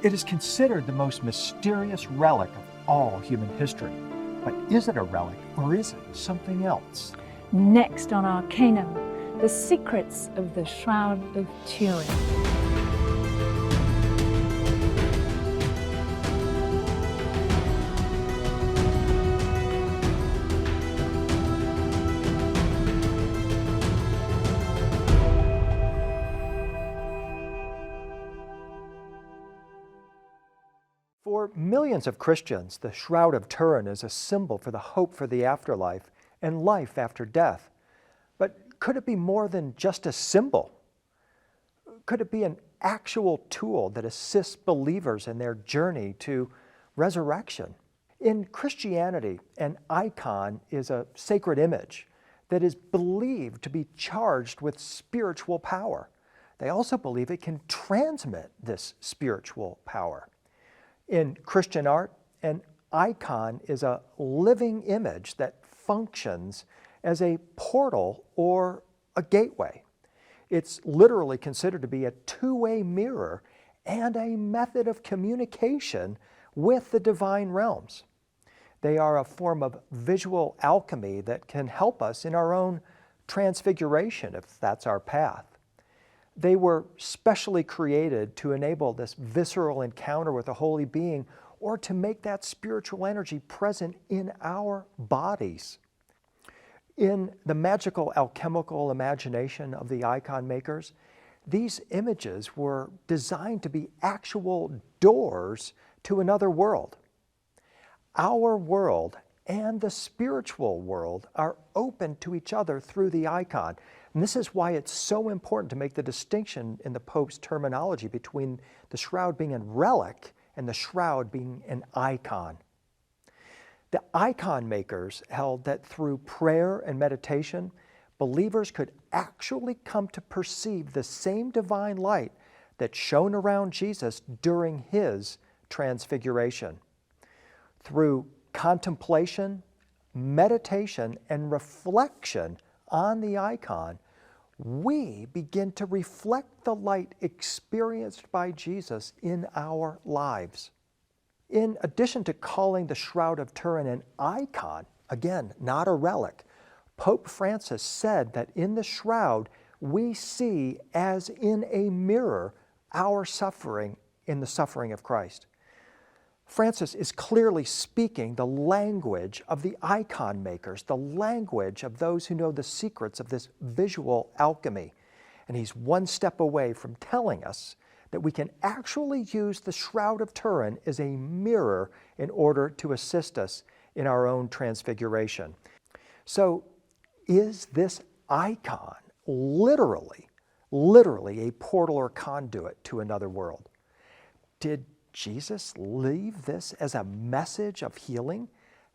It is considered the most mysterious relic of all human history. But is it a relic or is it something else? Next on Arcanum, the secrets of the Shroud of Turin. For millions of Christians, the Shroud of Turin is a symbol for the hope for the afterlife and life after death. But could it be more than just a symbol? Could it be an actual tool that assists believers in their journey to resurrection? In Christianity, an icon is a sacred image that is believed to be charged with spiritual power. They also believe it can transmit this spiritual power. In Christian art, an icon is a living image that functions as a portal or a gateway. It's literally considered to be a two-way mirror and a method of communication with the divine realms. They are a form of visual alchemy that can help us in our own transfiguration, if that's our path. They were specially created to enable this visceral encounter with a holy being or to make that spiritual energy present in our bodies. In the magical alchemical imagination of the icon makers, these images were designed to be actual doors to another world. Our world and the spiritual world are open to each other through the icon. And this is why it's so important to make the distinction in the Pope's terminology between the shroud being a relic and the shroud being an icon. The icon makers held that through prayer and meditation, believers could actually come to perceive the same divine light that shone around Jesus during his transfiguration. Through contemplation, meditation, and reflection on the icon, we begin to reflect the light experienced by Jesus in our lives. In addition to calling the Shroud of Turin an icon, again, not a relic, Pope Francis said that in the shroud we see as in a mirror our suffering in the suffering of Christ. Francis is clearly speaking the language of the icon makers, the language of those who know the secrets of this visual alchemy. And he's one step away from telling us that we can actually use the Shroud of Turin as a mirror in order to assist us in our own transfiguration. So, is this icon literally a portal or conduit to another world? Did Jesus leave this as a message of healing?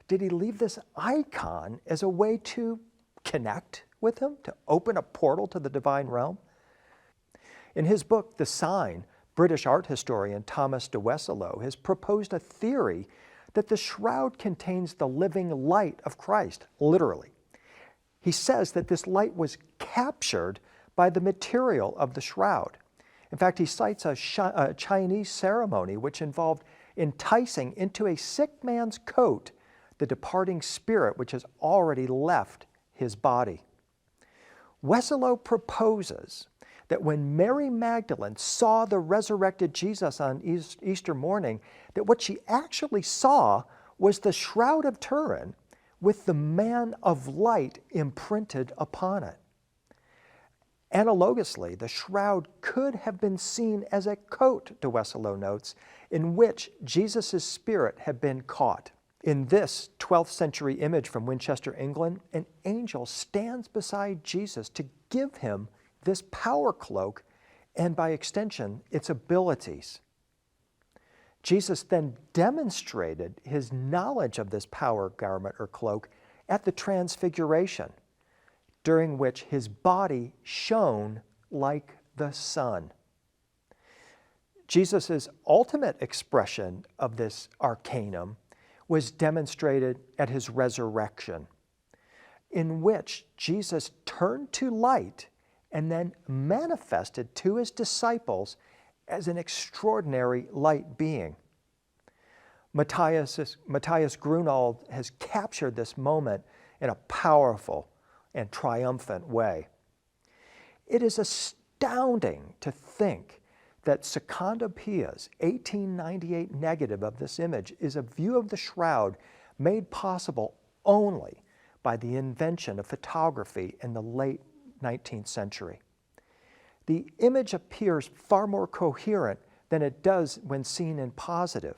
Did he leave this icon as a way to connect with him, to open a portal to the divine realm? In his book, The Sign, British art historian Thomas de Wesselow has proposed a theory that the shroud contains the living light of Christ, literally. He says that this light was captured by the material of the shroud. In fact, he cites a Chinese ceremony which involved enticing into a sick man's coat the departing spirit which has already left his body. Wesselow proposes that when Mary Magdalene saw the resurrected Jesus on Easter morning, that what she actually saw was the Shroud of Turin with the man of light imprinted upon it. Analogously, the shroud could have been seen as a coat, de Wesselow notes, in which Jesus' spirit had been caught. In this 12th century image from Winchester, England, an angel stands beside Jesus to give him this power cloak and, by extension, its abilities. Jesus then demonstrated his knowledge of this power garment or cloak at the Transfiguration, during which his body shone like the sun. Jesus' ultimate expression of this arcanum was demonstrated at his resurrection, in which Jesus turned to light and then manifested to his disciples as an extraordinary light being. Matthias Grunwald has captured this moment in a powerful and triumphant way. It is astounding to think that Secondo Pia's 1898 negative of this image is a view of the shroud made possible only by the invention of photography in the late 19th century. The image appears far more coherent than it does when seen in positive.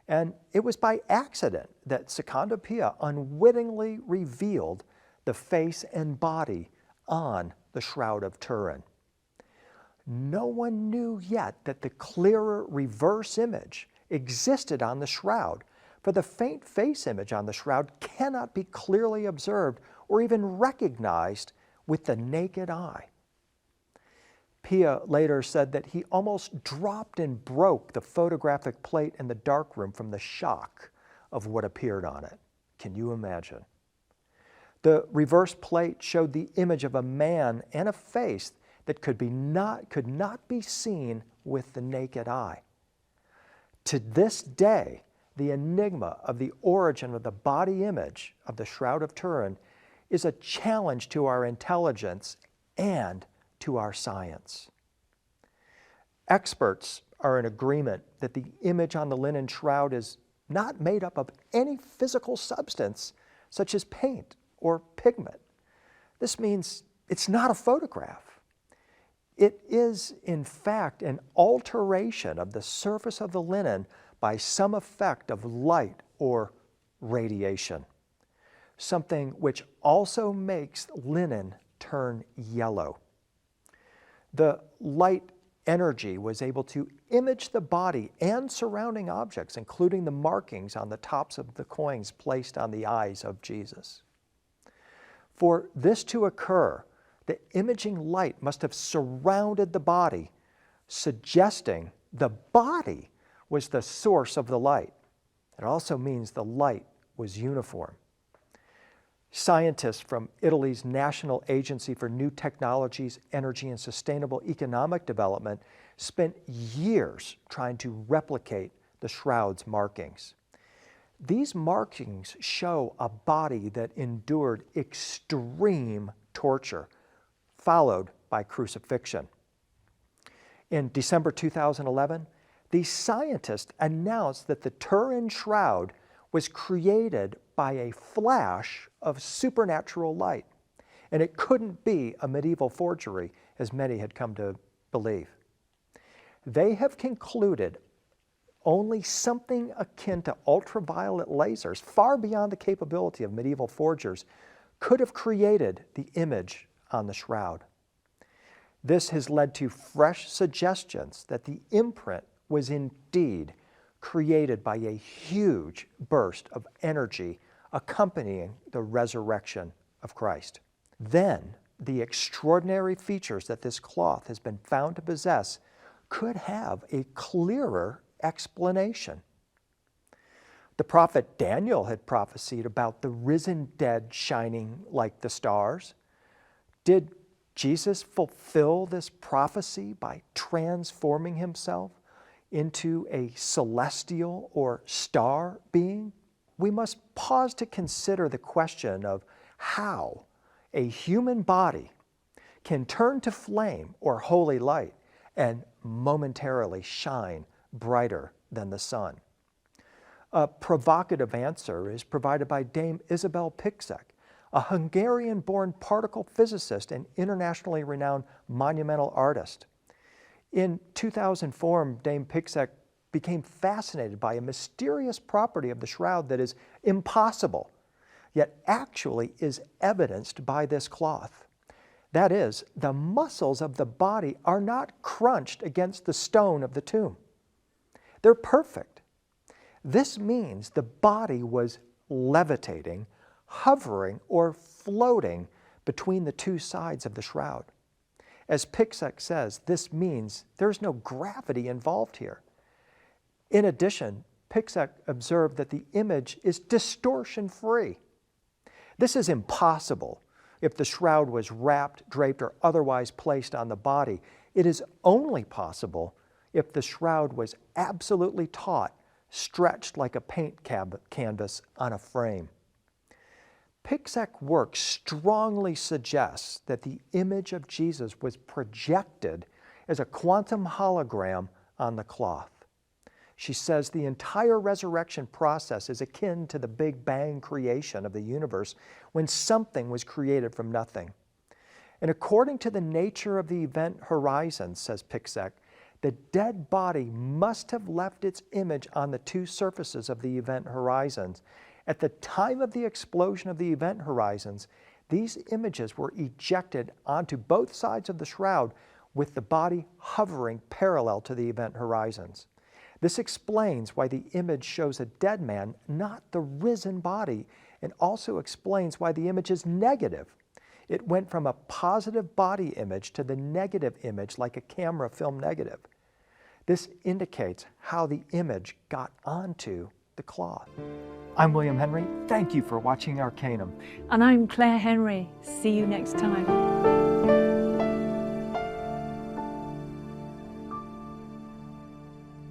And it was by accident that Secondo Pia unwittingly revealed the face and body on the Shroud of Turin. No one knew yet that the clearer reverse image existed on the shroud, for the faint face image on the shroud cannot be clearly observed or even recognized with the naked eye. Pia later said that he almost dropped and broke the photographic plate in the darkroom from the shock of what appeared on it. Can you imagine? The reverse plate showed the image of a man and a face that could not be seen with the naked eye. To this day, the enigma of the origin of the body image of the Shroud of Turin is a challenge to our intelligence and to our science. Experts are in agreement that the image on the linen shroud is not made up of any physical substance such as paint or pigment. This means it's not a photograph. It is, in fact, an alteration of the surface of the linen by some effect of light or radiation, something which also makes linen turn yellow. The light energy was able to image the body and surrounding objects, including the markings on the tops of the coins placed on the eyes of Jesus. For this to occur, the imaging light must have surrounded the body, suggesting the body was the source of the light. It also means the light was uniform. Scientists from Italy's National Agency for New Technologies, Energy, and Sustainable Economic Development spent years trying to replicate the shroud's markings. These markings show a body that endured extreme torture, followed by crucifixion. In December 2011, these scientists announced that the Turin shroud was created by a flash of supernatural light, and it couldn't be a medieval forgery, as many had come to believe. They have concluded only something akin to ultraviolet lasers, far beyond the capability of medieval forgers, could have created the image on the shroud. This has led to fresh suggestions that the imprint was indeed created by a huge burst of energy accompanying the resurrection of Christ. Then, the extraordinary features that this cloth has been found to possess could have a clearer explanation. The prophet Daniel had prophesied about the risen dead shining like the stars. Did Jesus fulfill this prophecy by transforming himself into a celestial or star being? We must pause to consider the question of how a human body can turn to flame or holy light and momentarily shine brighter than the sun. A provocative answer is provided by Dame Isabel Piczek, a Hungarian-born particle physicist and internationally renowned monumental artist. In 2004, Dame Piczek became fascinated by a mysterious property of the shroud that is impossible, yet actually is evidenced by this cloth. That is, the muscles of the body are not crunched against the stone of the tomb. They're perfect. This means the body was levitating, hovering, or floating between the two sides of the shroud. As Piczek says, this means there's no gravity involved here. In addition, Piczek observed that the image is distortion-free. This is impossible if the shroud was wrapped, draped, or otherwise placed on the body. It is only possible if the shroud was absolutely taut, stretched like a paint canvas on a frame. Piczek's work strongly suggests that the image of Jesus was projected as a quantum hologram on the cloth. She says the entire resurrection process is akin to the Big Bang creation of the universe when something was created from nothing. And according to the nature of the event horizon, says Piczek, the dead body must have left its image on the two surfaces of the event horizons. At the time of the explosion of the event horizons, these images were ejected onto both sides of the shroud with the body hovering parallel to the event horizons. This explains why the image shows a dead man, not the risen body, and also explains why the image is negative. It went from a positive body image to the negative image like a camera film negative. This indicates how the image got onto the cloth. I'm William Henry. Thank you for watching Arcanum. And I'm Claire Henry. See you next time.